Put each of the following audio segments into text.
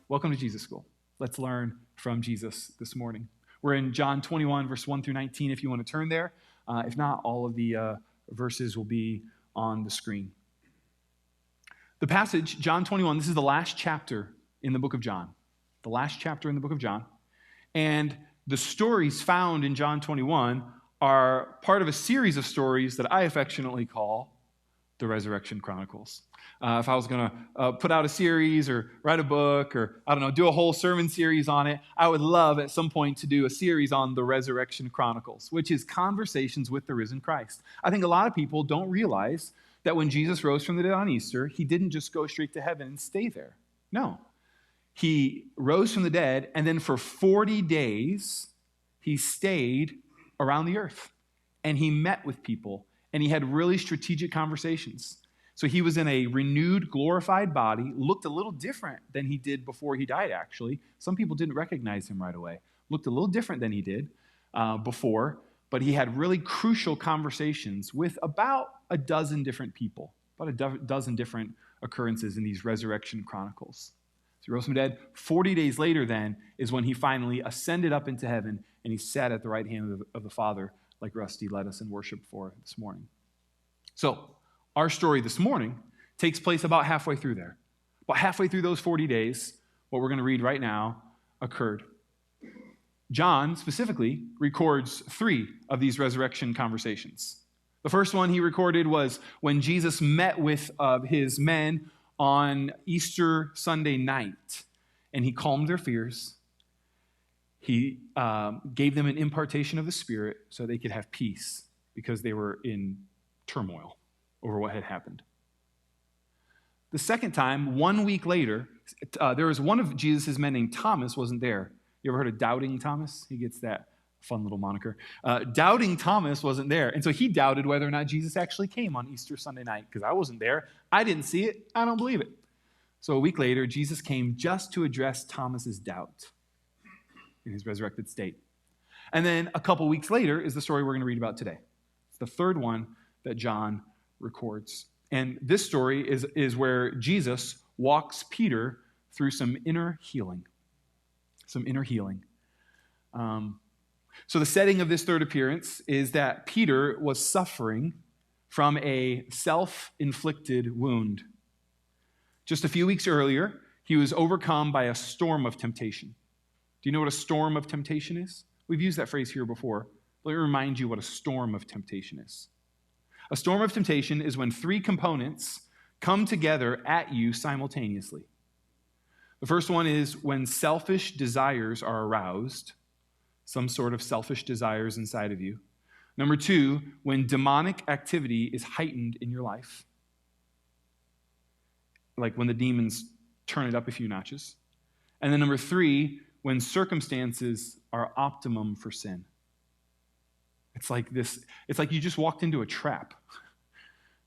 welcome to Jesus School. Let's learn from Jesus this morning. We're in John 21, verse 1 through 19, if you want to turn there. If not, all of the verses will be on the screen. The passage, John 21, this is the last chapter in the book of John. The last chapter in the book of John. And the stories found in John 21 are part of a series of stories that I affectionately call the Resurrection Chronicles. If I was going to put out a series or write a book or, do a whole sermon series on it, I would love at some point to do a series on the Resurrection Chronicles, which is conversations with the risen Christ. I think a lot of people don't realize that when Jesus rose from the dead on Easter, he didn't just go straight to heaven and stay there. No. He rose from the dead, and then for 40 days, he stayed around the earth, and he met with people, and he had really strategic conversations. So he was in a renewed, glorified body, looked a little different than he did before he died, actually. Some people didn't recognize him right away. Looked a little different than he did before, but he had really crucial conversations with about a dozen different people, about a dozen different occurrences in these Resurrection Chronicles. So he rose from the dead. 40 days later then is when he finally ascended up into heaven and he sat at the right hand of the Father, like Rusty led us in worship for this morning. So our story this morning takes place about halfway through there. About halfway through those 40 days, what we're going to read right now occurred. John specifically records 3 of these resurrection conversations. The first one he recorded was when Jesus met with his men on Easter Sunday night, and he calmed their fears. He gave them an impartation of the Spirit so they could have peace because they were in turmoil over what had happened. The second time, 1 week later, there was one of Jesus' men named Thomas wasn't there. You ever heard of Doubting Thomas? He gets that fun little moniker. Doubting Thomas wasn't there, and so he doubted whether or not Jesus actually came on Easter Sunday night, because I wasn't there. I didn't see it. I don't believe it. So a week later, Jesus came just to address Thomas's doubt in his resurrected state. And then a couple weeks later is the story we're going to read about today. It's the third one that John records. And this story is where Jesus walks Peter through some inner healing. So the setting of this third appearance is that Peter was suffering from a self-inflicted wound. Just a few weeks earlier, he was overcome by a storm of temptation. Do you know what a storm of temptation is? We've used that phrase here before. Let me remind you what a storm of temptation is. A storm of temptation is when 3 components come together at you simultaneously. The first one is when selfish desires are aroused, some sort of selfish desires inside of you. Number 2, when demonic activity is heightened in your life, like when the demons turn it up a few notches. And then number 3, when circumstances are optimum for sin. It's like you just walked into a trap,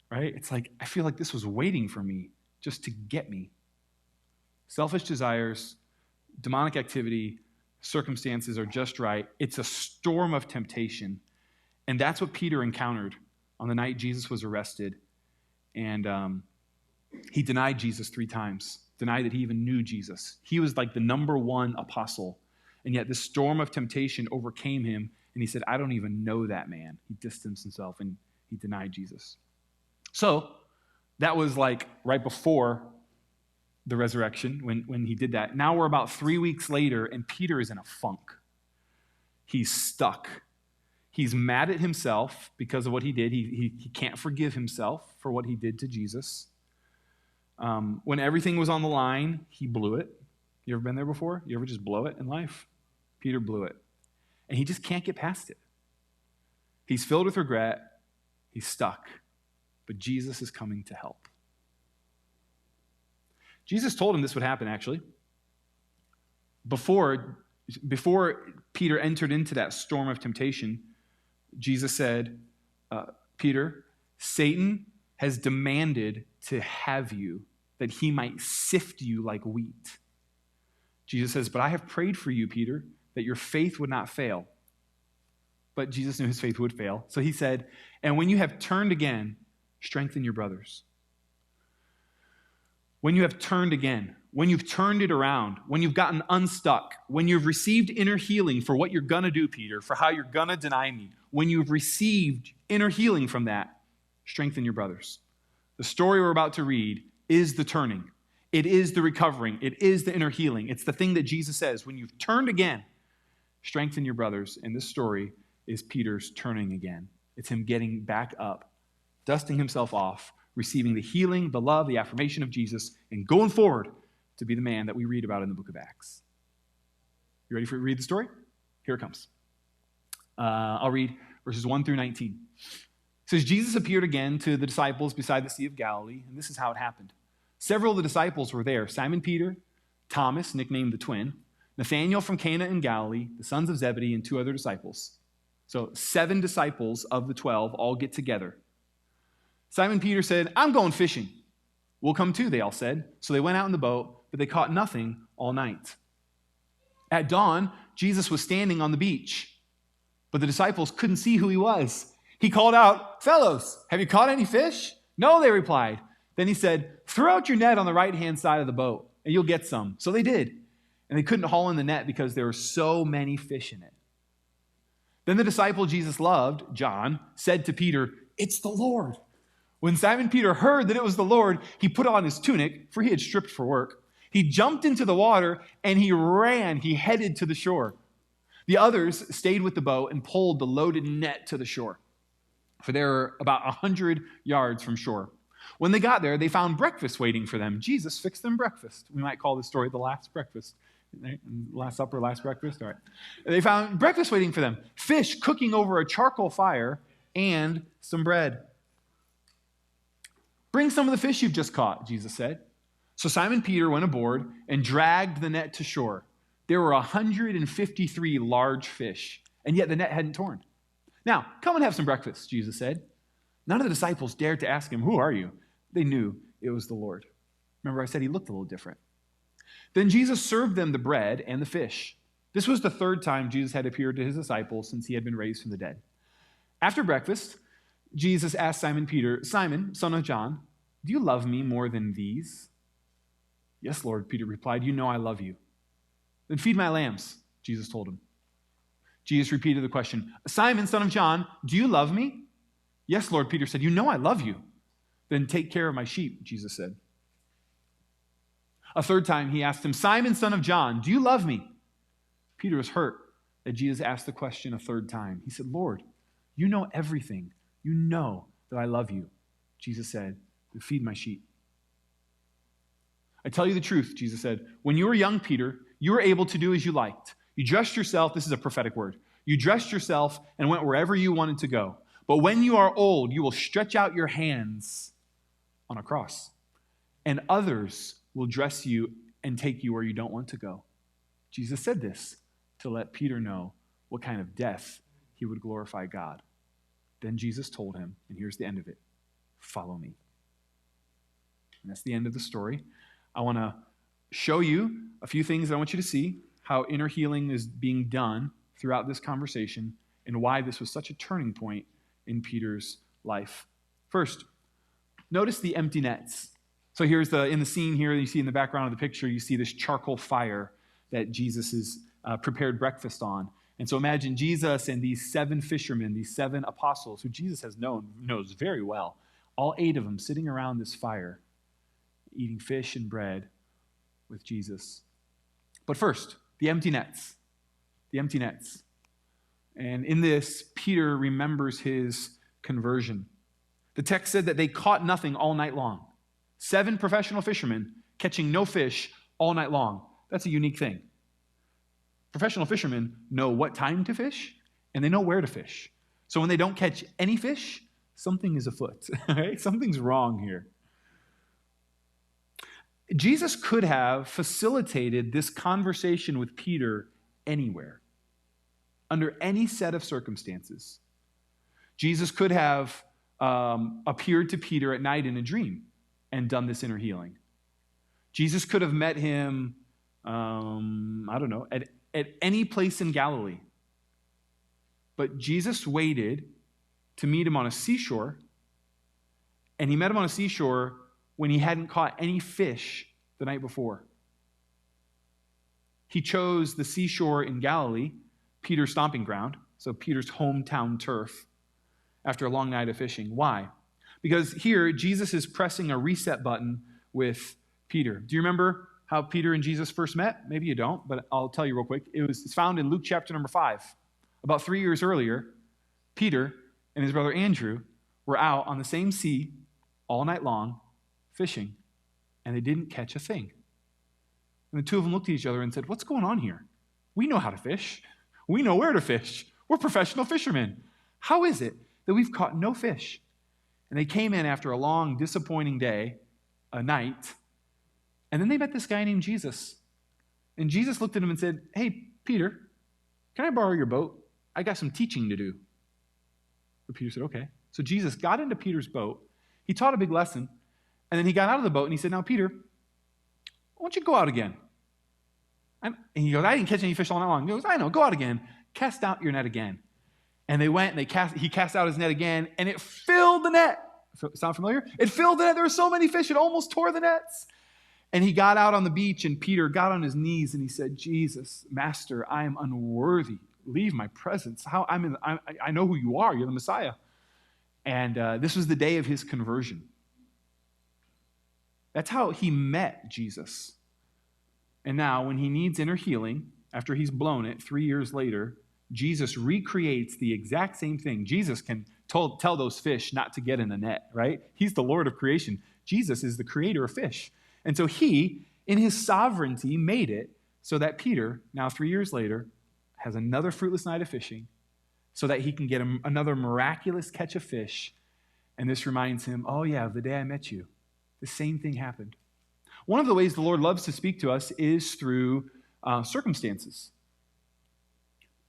right? It's like, I feel like this was waiting for me just to get me. Selfish desires, demonic activity, circumstances are just right. It's a storm of temptation. And that's what Peter encountered on the night Jesus was arrested. And he denied Jesus 3 times, denied that he even knew Jesus. He was like the number 1 apostle. And yet this storm of temptation overcame him. And he said, I don't even know that man. He distanced himself and he denied Jesus. So that was like right before the resurrection when he did that. Now we're about 3 weeks later, and Peter is in a funk. He's stuck. He's mad at himself because of what he did. He can't forgive himself for what he did to Jesus. When everything was on the line, he blew it. You ever been there before? You ever just blow it in life? Peter blew it. And he just can't get past it. He's filled with regret. He's stuck. But Jesus is coming to help. Jesus told him this would happen, actually. Before Peter entered into that storm of temptation, Jesus said, Peter, Satan has demanded to have you, that he might sift you like wheat. Jesus says, but I have prayed for you, Peter, that your faith would not fail. But Jesus knew his faith would fail. So he said, and when you have turned again, strengthen your brothers. When you have turned again, when you've turned it around, when you've gotten unstuck, when you've received inner healing for what you're going to do, Peter, for how you're going to deny me, when you've received inner healing from that, strengthen your brothers. The story we're about to read is the turning. It is the recovering. It is the inner healing. It's the thing that Jesus says, when you've turned again, strengthen your brothers. And this story is Peter's turning again. It's him getting back up, dusting himself off, receiving the healing, the love, the affirmation of Jesus, and going forward to be the man that we read about in the book of Acts. You ready for me to read the story? Here it comes. I'll read verses 1 through 19. It says, Jesus appeared again to the disciples beside the Sea of Galilee, and this is how it happened. Several of the disciples were there: Simon Peter, Thomas, nicknamed the twin, Nathanael from Cana in Galilee, the sons of Zebedee, and 2 other disciples. So 7 disciples of the 12 all get together. Simon Peter said, "I'm going fishing." "We'll come too," they all said. So they went out in the boat, but they caught nothing all night. At dawn, Jesus was standing on the beach, but the disciples couldn't see who he was. He called out, "Fellows, have you caught any fish?" "No," they replied. Then he said, "Throw out your net on the right-hand side of the boat, and you'll get some." So they did, and they couldn't haul in the net because there were so many fish in it. Then the disciple Jesus loved, John, said to Peter, "It's the Lord." When Simon Peter heard that it was the Lord, he put on his tunic, for he had stripped for work. He jumped into the water, and he ran. He headed to the shore. The others stayed with the boat and pulled the loaded net to the shore, for they were about 100 yards from shore. When they got there, they found breakfast waiting for them. Jesus fixed them breakfast. We might call this story the last breakfast. Last supper, last breakfast. All right. They found breakfast waiting for them. Fish cooking over a charcoal fire and some bread. "Bring some of the fish you've just caught," Jesus said. So Simon Peter went aboard and dragged the net to shore. There were 153 large fish, and yet the net hadn't torn. "Now, come and have some breakfast," Jesus said. None of the disciples dared to ask him, "Who are you?" They knew it was the Lord. Remember, I said he looked a little different. Then Jesus served them the bread and the fish. This was the 3rd time Jesus had appeared to his disciples since he had been raised from the dead. After breakfast, Jesus asked Simon Peter, "Simon, son of John, do you love me more than these?" "Yes, Lord," Peter replied. "You know I love you." "Then feed my lambs," Jesus told him. Jesus repeated the question, "Simon, son of John, do you love me?" "Yes, Lord," Peter said. "You know I love you." "Then take care of my sheep," Jesus said. A 3rd time he asked him, "Simon, son of John, do you love me?" Peter was hurt that Jesus asked the question a 3rd time. He said, "Lord, you know everything. You know that I love you." Jesus said, "Then feed my sheep." "I tell you the truth," Jesus said. "When you were young, Peter, you were able to do as you liked. You dressed yourself," this is a prophetic word, "you dressed yourself and went wherever you wanted to go. But when you are old, you will stretch out your hands on a cross, and others will dress you and take you where you don't want to go." Jesus said this to let Peter know what kind of death he would glorify God. Then Jesus told him, and here's the end of it, "Follow me." And that's the end of the story. I want to show you a few things that I want you to see, how inner healing is being done throughout this conversation, and why this was such a turning point in Peter's life. First, notice the empty nets. So here's in the scene here, you see in the background of the picture, you see this charcoal fire that Jesus has prepared breakfast on. And so imagine Jesus and these 7 fishermen, these 7 apostles, who Jesus knows very well, all 8 of them sitting around this fire, eating fish and bread with Jesus. But first, the empty nets. The empty nets. And in this, Peter remembers his conversion. The text said that they caught nothing all night long. 7 professional fishermen catching no fish all night long. That's a unique thing. Professional fishermen know what time to fish, and they know where to fish. So when they don't catch any fish, something is afoot. Right? Something's wrong here. Jesus could have facilitated this conversation with Peter anywhere, under any set of circumstances. Jesus could have appeared to Peter at night in a dream and done this inner healing. Jesus could have met him, at any place in Galilee. But Jesus waited to meet him on a seashore, and he met him on a seashore when he hadn't caught any fish the night before. he chose the seashore in Galilee, Peter's stomping ground, so Peter's hometown turf, after a long night of fishing. Why? Because here, Jesus is pressing a reset button with Peter. Do you remember how Peter and Jesus first met? Maybe you don't, but I'll tell you real quick. It's found in Luke chapter number 5. About 3 years earlier, Peter and his brother Andrew were out on the same sea all night long fishing, and they didn't catch a thing. And the two of them looked at each other and said, "What's going on here? We know how to fish. We know where to fish. We're professional fishermen. How is it that we've caught no fish?" And they came in after a long, disappointing day, a night, and then they met this guy named Jesus. And Jesus looked at him and said, "Hey, Peter, can I borrow your boat? I got some teaching to do." But Peter said, "Okay." So Jesus got into Peter's boat. He taught a big lesson, and then he got out of the boat and he said, "Now, Peter, why don't you go out again?" And he goes, "I didn't catch any fish all night long." He goes, "I know, go out again. Cast out your net again." And they went and he cast out his net again, and it filled the net. Sound familiar? It filled the net. There were so many fish, it almost tore the nets. And he got out on the beach, and Peter got on his knees, and he said, "Jesus, Master, I am unworthy. Leave my presence. I know who you are. You're the Messiah." And this was the day of his conversion. That's how he met Jesus. And now, when he needs inner healing, after he's blown it 3 years later, Jesus recreates the exact same thing. Jesus can tell those fish not to get in a net, right? He's the Lord of creation. Jesus is the creator of fish. And so he, in his sovereignty, made it so that Peter, now 3 years later, has another fruitless night of fishing so that he can get another miraculous catch of fish. And this reminds him, "Oh yeah, of the day I met you. The same thing happened." One of the ways the Lord loves to speak to us is through circumstances.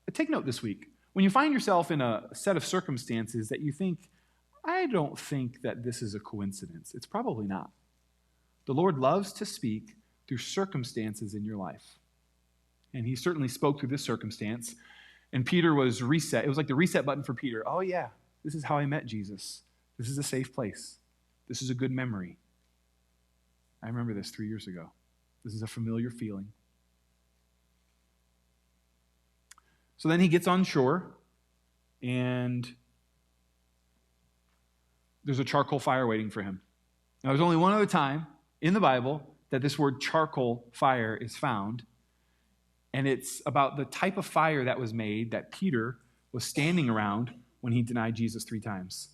But take note this week. When you find yourself in a set of circumstances that you think, "I don't think that this is a coincidence," it's probably not. The Lord loves to speak through circumstances in your life. And he certainly spoke through this circumstance. And Peter was reset. It was like the reset button for Peter. "Oh yeah, this is how I met Jesus. This is a safe place. This is a good memory. I remember this 3 years ago. This is a familiar feeling." So then he gets on shore, and there's a charcoal fire waiting for him. Now, there's only one other time in the Bible that this word charcoal fire is found, and it's about the type of fire that was made that Peter was standing around when he denied Jesus 3 times.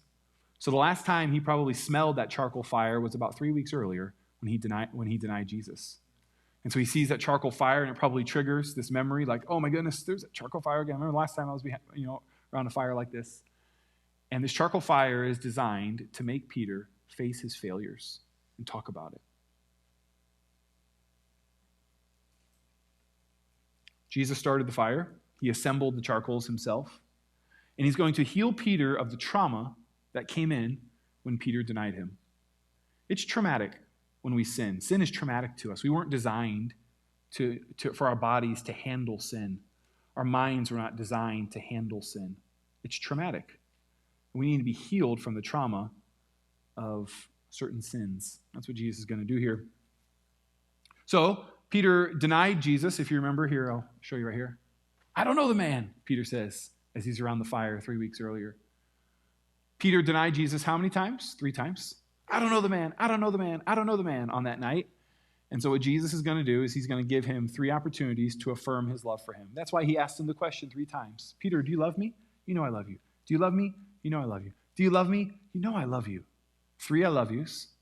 So the last time he probably smelled that charcoal fire was about 3 weeks earlier when he denied Jesus. And so he sees that charcoal fire, and it probably triggers this memory like, "Oh my goodness, there's that charcoal fire again. I remember the last time I was around a fire like this." And this charcoal fire is designed to make Peter face his failures and talk about it. Jesus started the fire. He assembled the charcoals himself. And he's going to heal Peter of the trauma that came in when Peter denied him. It's traumatic when we sin. Sin is traumatic to us. We weren't designed for our bodies to handle sin. Our minds were not designed to handle sin. It's traumatic. We need to be healed from the trauma of certain sins. That's what Jesus is going to do here. So, Peter denied Jesus. If you remember here, I'll show you right here. "I don't know the man," Peter says, as he's around the fire 3 weeks earlier. Peter denied Jesus how many times? 3 times. "I don't know the man. I don't know the man. I don't know the man," on that night. And so what Jesus is going to do is he's going to give him 3 opportunities to affirm his love for him. That's why he asked him the question 3 times. "Peter, do you love me? You know I love you. Do you love me? You know I love you. Do you love me? You know I love you." 3 I love yous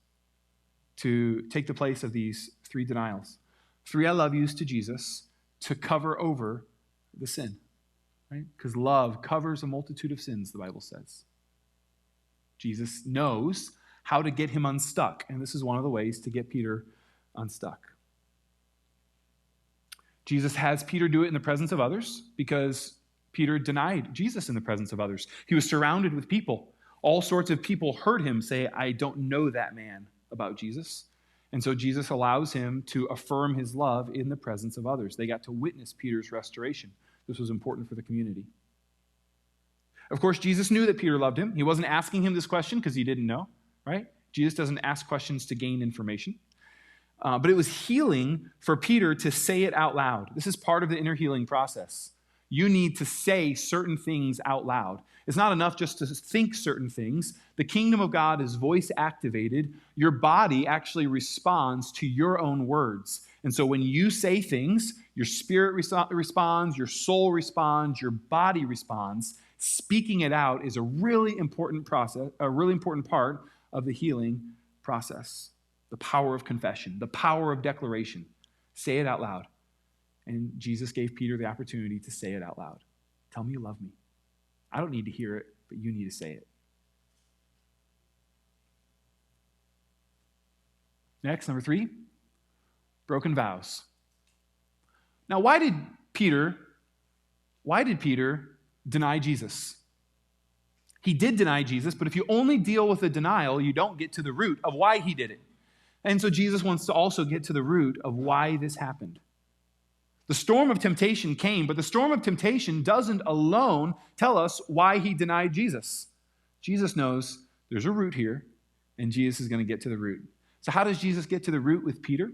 to take the place of these 3 denials. 3 I love yous to Jesus to cover over the sin, right? Because love covers a multitude of sins, the Bible says. Jesus knows how to get him unstuck, and this is one of the ways to get Peter unstuck. Jesus has Peter do it in the presence of others because Peter denied Jesus in the presence of others. He was surrounded with people. All sorts of people heard him say, "I don't know that man," about Jesus. And so Jesus allows him to affirm his love in the presence of others. They got to witness Peter's restoration. This was important for the community. Of course, Jesus knew that Peter loved him. He wasn't asking him this question because he didn't know, right? Jesus doesn't ask questions to gain information. But it was healing for Peter to say it out loud. This is part of the inner healing process. You need to say certain things out loud. It's not enough just to think certain things. The kingdom of God is voice activated. Your body actually responds to your own words. And so when you say things, your spirit responds, your soul responds, your body responds. Speaking it out is a really important process, a really important part of the healing process. The power of confession, the power of declaration. Say it out loud. And Jesus gave Peter the opportunity to say it out loud. Tell me you love me. I don't need to hear it, but you need to say it. Next, number 3, broken vows. Now, why did Peter deny Jesus? He did deny Jesus, but if you only deal with the denial, you don't get to the root of why he did it. And so Jesus wants to also get to the root of why this happened. The storm of temptation came, but the storm of temptation doesn't alone tell us why he denied Jesus. Jesus knows there's a root here, and Jesus is going to get to the root. So how does Jesus get to the root with Peter?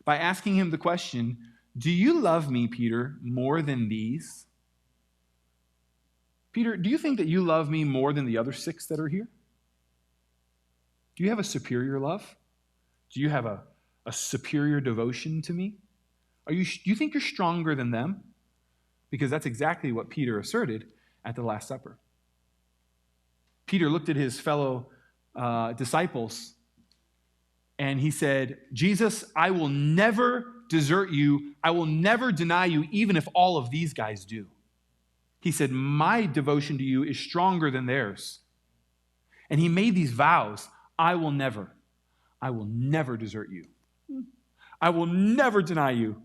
By asking him the question, do you love me, Peter, more than these? Peter, do you think that you love me more than the other 6 that are here? Do you have a superior love? Do you have a superior devotion to me? Do you think you're stronger than them? Because that's exactly what Peter asserted at the Last Supper. Peter looked at his fellow disciples and he said, Jesus, I will never desert you. I will never deny you, even if all of these guys do. He said, my devotion to you is stronger than theirs. And he made these vows. I will never desert you. I will never deny you.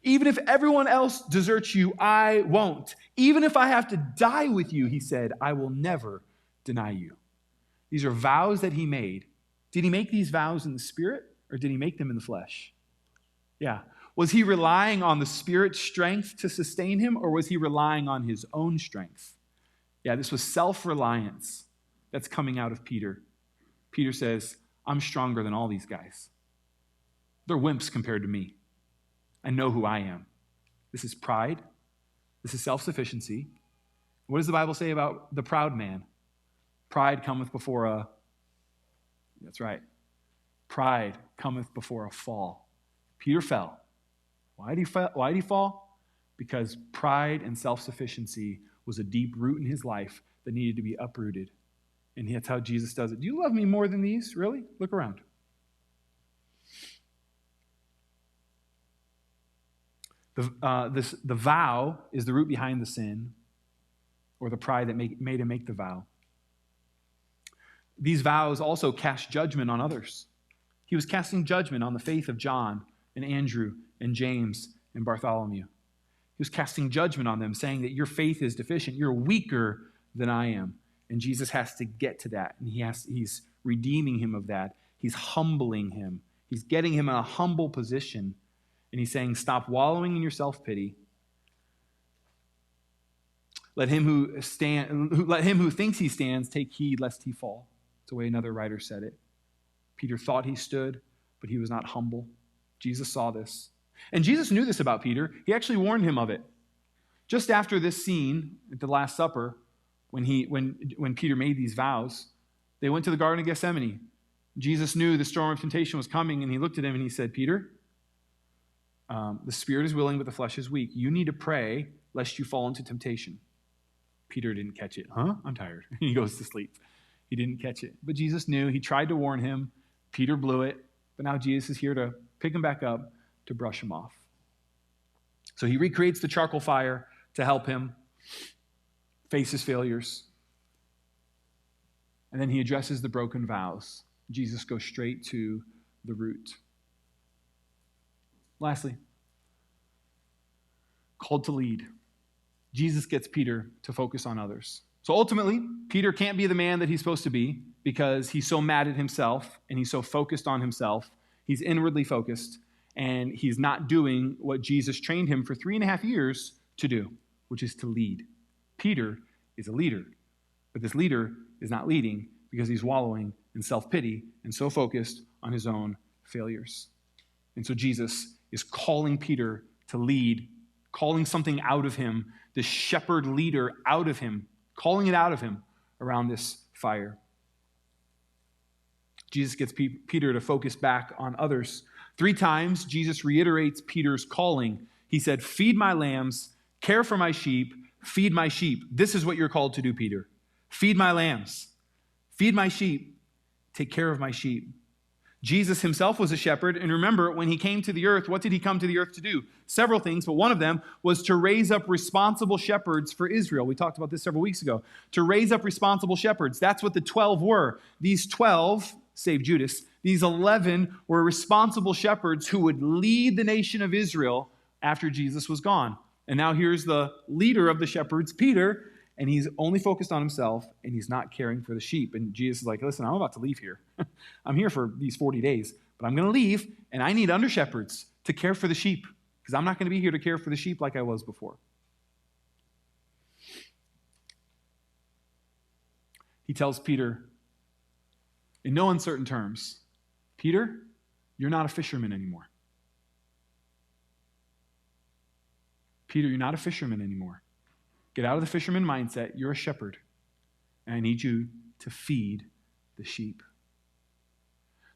Even if everyone else deserts you, I won't. Even if I have to die with you, he said, I will never deny you. These are vows that he made. Did he make these vows in the Spirit, or did he make them in the flesh? Yeah. Was he relying on the Spirit's strength to sustain him, or was he relying on his own strength? Yeah, this was self-reliance that's coming out of Peter. Peter says, I'm stronger than all these guys. They're wimps compared to me. I know who I am. This is pride. This is self-sufficiency. What does the Bible say about the proud man? Pride cometh before a... That's right. Pride cometh before a fall. Peter fell. Why did he fall? Because pride and self-sufficiency was a deep root in his life that needed to be uprooted. And that's how Jesus does it. Do you love me more than these? Really? Look around. The vow is the root behind the sin, or the pride that made him make the vow. These vows also cast judgment on others. He was casting judgment on the faith of John and Andrew and James and Bartholomew. He was casting judgment on them, saying that your faith is deficient. You're weaker than I am. And Jesus has to get to that. And he's redeeming him of that. He's humbling him. He's getting him in a humble position. And he's saying, stop wallowing in your self-pity. Let him who thinks he stands take heed lest he fall. That's the way another writer said it. Peter thought he stood, but he was not humble. Jesus saw this. And Jesus knew this about Peter. He actually warned him of it. Just after this scene at the Last Supper, when Peter made these vows, they went to the Garden of Gethsemane. Jesus knew the storm of temptation was coming, and he looked at him and he said, Peter, the spirit is willing, but the flesh is weak. You need to pray lest you fall into temptation. Peter didn't catch it. I'm tired. He goes to sleep. He didn't catch it. But Jesus knew. He tried to warn him. Peter blew it. But now Jesus is here to pick him back up, to brush him off. So he recreates the charcoal fire to help him face his failures. And then he addresses the broken vows. Jesus goes straight to the root. Lastly, called to lead. Jesus gets Peter to focus on others. So ultimately, Peter can't be the man that he's supposed to be because he's so mad at himself and he's so focused on himself. He's inwardly focused and he's not doing what Jesus trained him for 3.5 years to do, which is to lead. Peter is a leader, but this leader is not leading because he's wallowing in self-pity and so focused on his own failures. And so Jesus is calling Peter to lead, calling something out of him, this shepherd leader out of him, calling it out of him around this fire. Jesus gets Peter to focus back on others. 3 times, Jesus reiterates Peter's calling. He said, feed my lambs, care for my sheep, feed my sheep. This is what you're called to do, Peter. Feed my lambs, feed my sheep, take care of my sheep. Jesus himself was a shepherd, and remember, when he came to the earth, what did he come to the earth to do? Several things, but one of them was to raise up responsible shepherds for Israel. We talked about this several weeks ago. To raise up responsible shepherds. That's what the 12 were. These 12, save Judas, these 11 were responsible shepherds who would lead the nation of Israel after Jesus was gone. And now here's the leader of the shepherds, Peter, and he's only focused on himself, and he's not caring for the sheep. And Jesus is like, listen, I'm about to leave here. I'm here for these 40 days, but I'm going to leave, and I need under-shepherds to care for the sheep, because I'm not going to be here to care for the sheep like I was before. He tells Peter, in no uncertain terms, Peter, you're not a fisherman anymore. Peter, you're not a fisherman anymore. Get out of the fisherman mindset. You're a shepherd. And I need you to feed the sheep.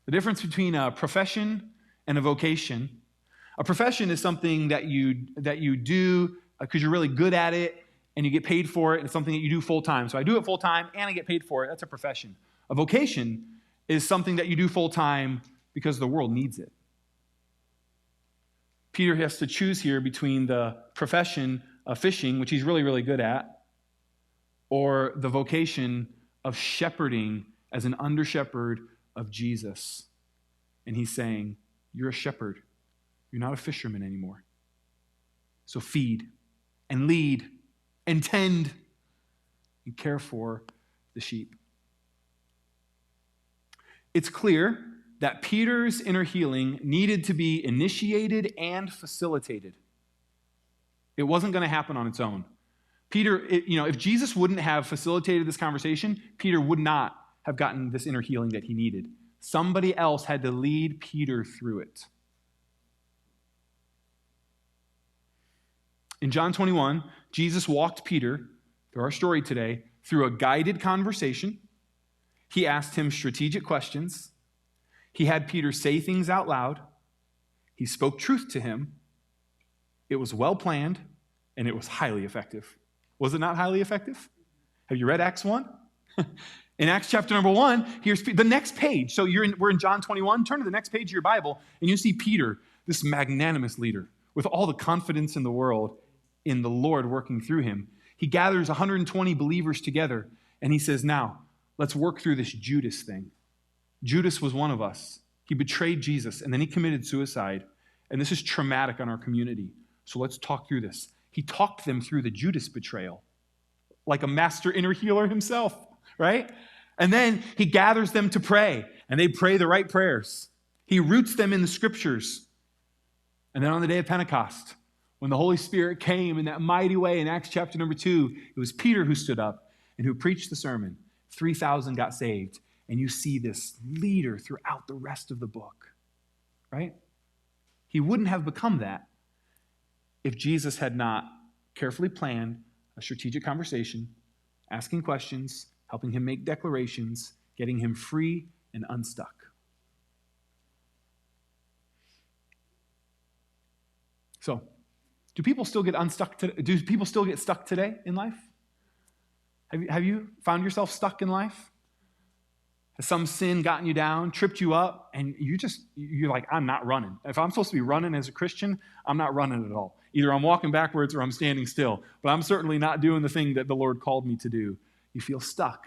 The difference between a profession and a vocation. A profession is something that you do because you're really good at it and you get paid for it, and it's something that you do full time. So I do it full time and I get paid for it. That's a profession. A vocation is something that you do full time because the world needs it. Peter has to choose here between the profession of fishing, which he's really, really good at, or the vocation of shepherding as an under-shepherd of Jesus. And he's saying, you're a shepherd. You're not a fisherman anymore. So feed and lead and tend and care for the sheep. It's clear that Peter's inner healing needed to be initiated and facilitated. It wasn't going to happen on its own. Peter, if Jesus wouldn't have facilitated this conversation, Peter would not have gotten this inner healing that he needed. Somebody else had to lead Peter through it. In John 21, Jesus walked Peter, through our story today, through a guided conversation. He asked him strategic questions. He had Peter say things out loud. He spoke truth to him. It was well planned, and it was highly effective. Was it not highly effective? Have you read Acts 1? In Acts chapter number 1, here's the next page. So we're in John 21. Turn to the next page of your Bible, and you see Peter, this magnanimous leader, with all the confidence in the world in the Lord working through him. He gathers 120 believers together, and he says, now, let's work through this Judas thing. Judas was one of us. He betrayed Jesus, and then he committed suicide. And this is traumatic on our community. So let's talk through this. He talked them through the Judas betrayal, like a master inner healer himself, right? And then he gathers them to pray, and they pray the right prayers. He roots them in the scriptures. And then on the day of Pentecost, when the Holy Spirit came in that mighty way in Acts chapter number 2, it was Peter who stood up and who preached the sermon. 3,000 got saved. And you see this leader throughout the rest of the book, right? He wouldn't have become that if Jesus had not carefully planned a strategic conversation, asking questions, helping him make declarations, getting him free and unstuck. So, do people still get unstuck? Do people still get stuck today in life? Have you found yourself stuck in life? Has some sin gotten you down, tripped you up, and you're like, I'm not running. If I'm supposed to be running as a Christian, I'm not running at all. Either I'm walking backwards or I'm standing still, but I'm certainly not doing the thing that the Lord called me to do. You feel stuck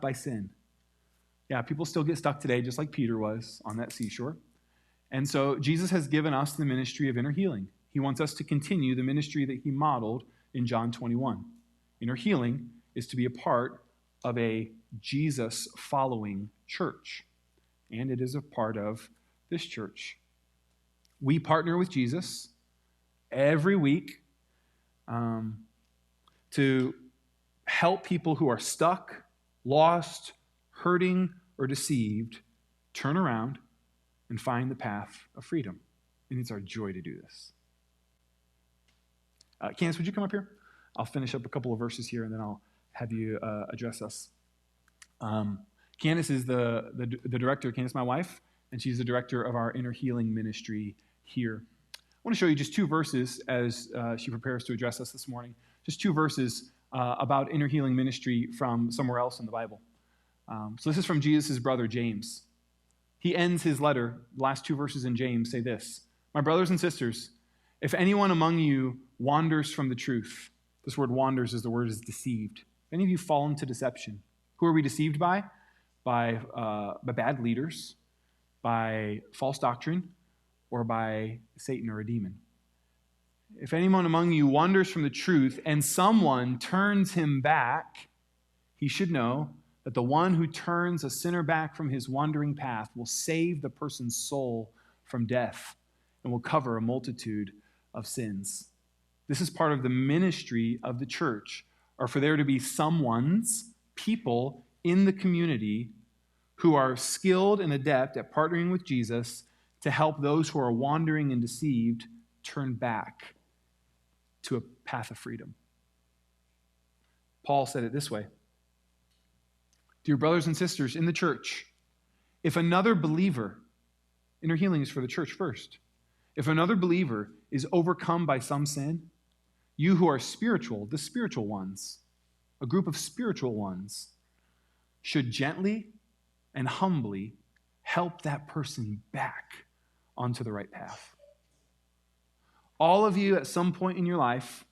by sin. Yeah, people still get stuck today, just like Peter was on that seashore. And so Jesus has given us the ministry of inner healing. He wants us to continue the ministry that he modeled in John 21. Inner healing is to be a part of a Jesus-following church, and it is a part of this church. We partner with Jesus every week to help people who are stuck, lost, hurting, or deceived turn around and find the path of freedom. And it's our joy to do this. Candace, would you come up here? I'll finish up a couple of verses here, and then I'll have you address us. Candace is the director, Candace, my wife, and she's the director of our Inner Healing Ministry here. I want to show you just two verses as she prepares to address us this morning. Just two verses about Inner Healing Ministry from somewhere else in the Bible. So this is from Jesus' brother, James. He ends his letter, the last two verses in James say this: "My brothers and sisters, if anyone among you wanders from the truth," this word wanders is the word is deceived. If any of you fall into deception, who are we deceived by? By bad leaders, by false doctrine, or by Satan or a demon. If anyone among you wanders from the truth and someone turns him back, he should know that the one who turns a sinner back from his wandering path will save the person's soul from death and will cover a multitude of sins. This is part of the ministry of the church, or for there to be people in the community who are skilled and adept at partnering with Jesus to help those who are wandering and deceived turn back to a path of freedom. Paul said it this way: "Dear brothers and sisters in the church, if another believer," inner healing is for the church first, "if another believer is overcome by some sin, you who are spiritual, the spiritual ones, a group of spiritual ones, should gently and humbly help that person back onto the right path." All of you at some point in your life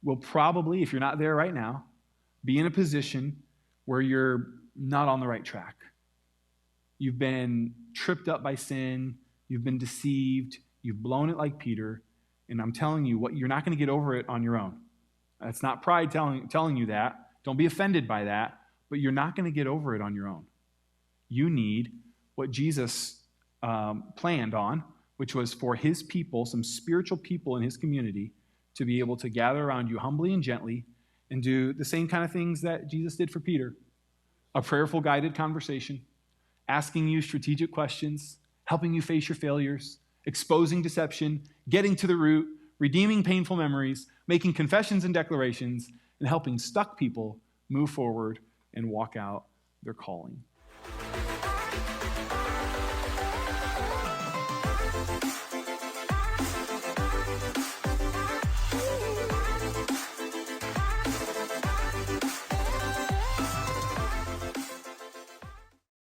will probably, if you're not there right now, be in a position where you're not on the right track. You've been tripped up by sin, you've been deceived, you've blown it like Peter, and I'm telling you, you're not going to get over it on your own. It's not pride telling you that. Don't be offended by that, but you're not going to get over it on your own. You need what Jesus planned on, which was for his people, some spiritual people in his community, to be able to gather around you humbly and gently and do the same kind of things that Jesus did for Peter. A prayerful, guided conversation, asking you strategic questions, helping you face your failures, exposing deception, getting to the root, redeeming painful memories, making confessions and declarations, and helping stuck people move forward and walk out their calling.